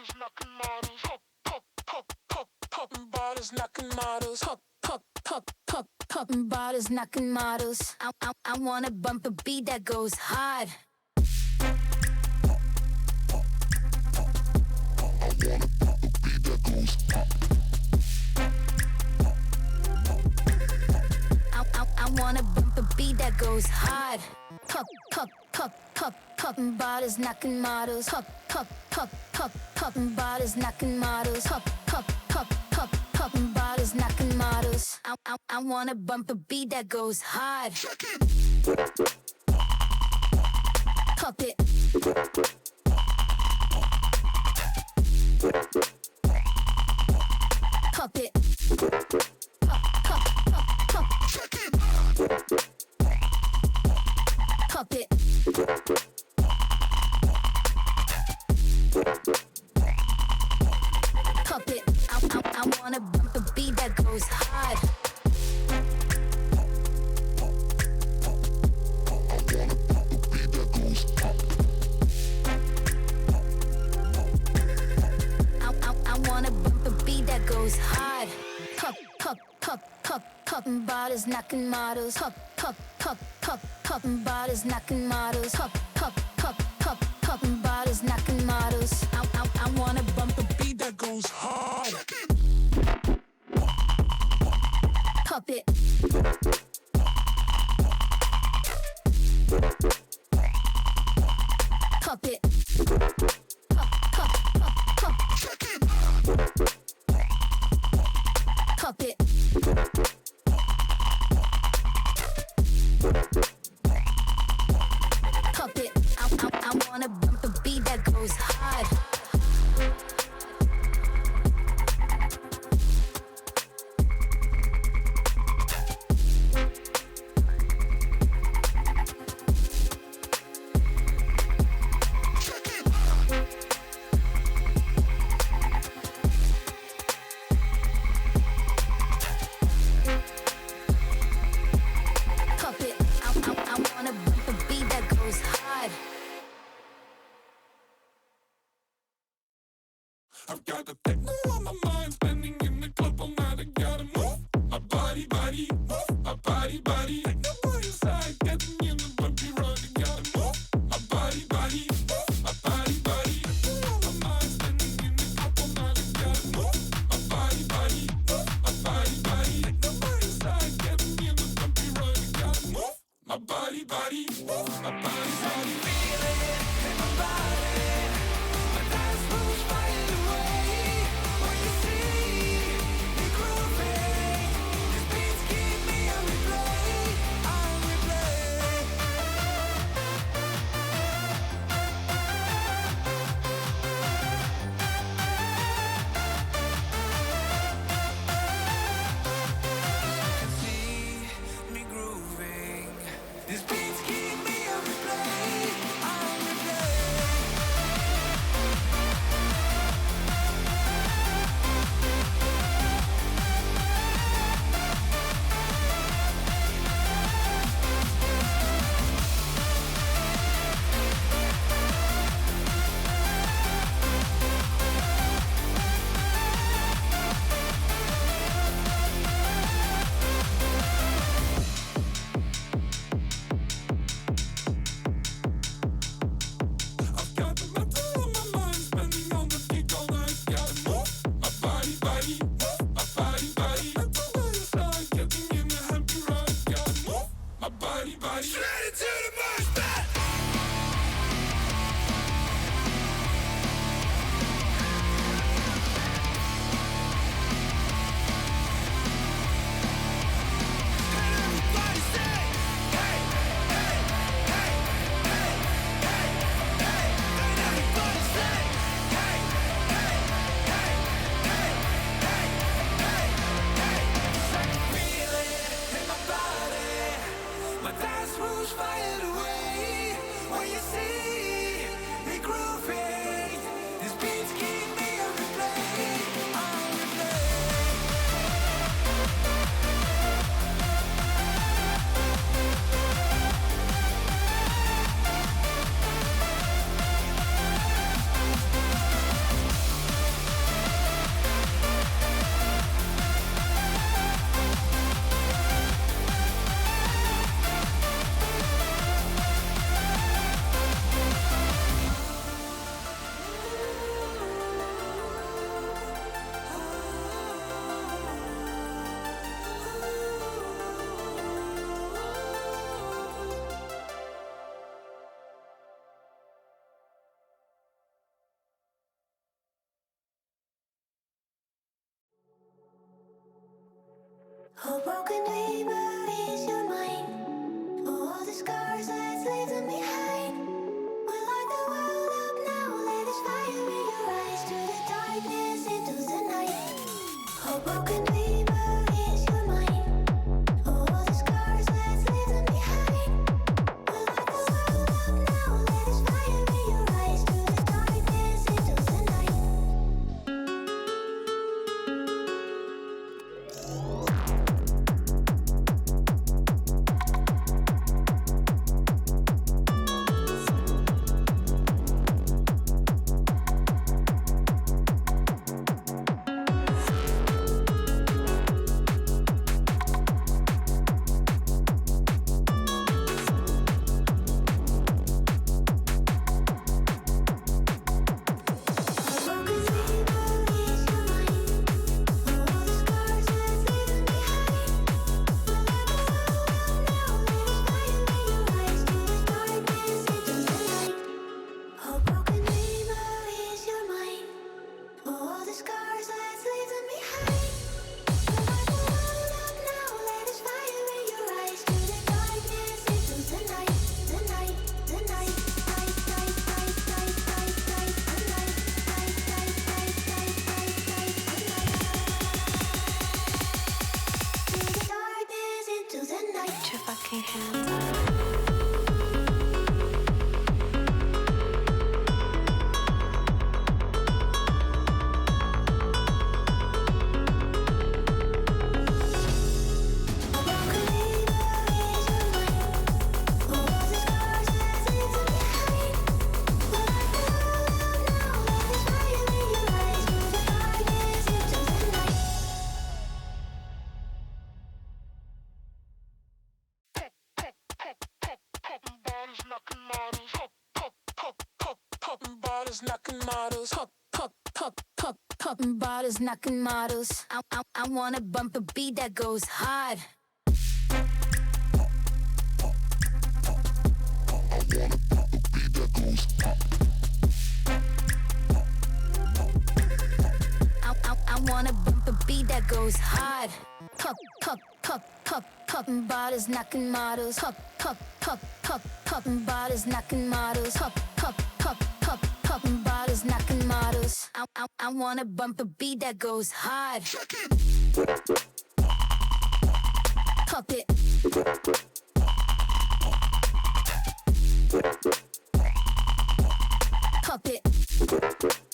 Bottles knocking models. I wanna bump a beat that goes hard. I wanna bump a beat that goes hard. Poppin' bottles, knocking models. Poppin' bottles, knocking models. Poppin' bottles, knocking models. I wanna bump a beat that goes hard. Pop it. Pop it. Pop it. Pop it. I wanna bump a beat that goes hard. I wanna bump a beat that goes hard. Poppin' bottles, knocking models. Poppin' bottles, knocking models. Poppin' bottles, knocking models. I wanna bump a beat that goes hard. Pop it. Pop it. Pop it. Pop it. I wanna bump a beat that goes hard. I've got the techno on my mind, standing in the club all night. I gotta move my body, move my body. Techno boy inside, getting in the bumpy ride. I gotta move my body, move my body. Techno on my mind, standing in the club all night. I gotta move my body, move my body. Techno boy inside, getting in the bumpy ride. I gotta move my body, move my body. Feel it in my body. My dance moves fire away. When you see me grooving, these beats keep me on replay, on replay. broken dreamer is your mind. All the scars that leave them behind. We light the world up now, let us fire in your eyes. To the darkness, into the night. Oh, broken dreamer is your mind. All the scars that leave them behind. We light the world up now, let us fire in your eyes. To the darkness, into the night. Put your fucking hands up. Bottles knocking models. I wanna bump a beat that goes hard. I wanna bump a beat that goes hard. Bottles knocking models. Bottles knocking models. Bottles knocking models. I wanna bump a beat that goes hard. Pop it. Pop it.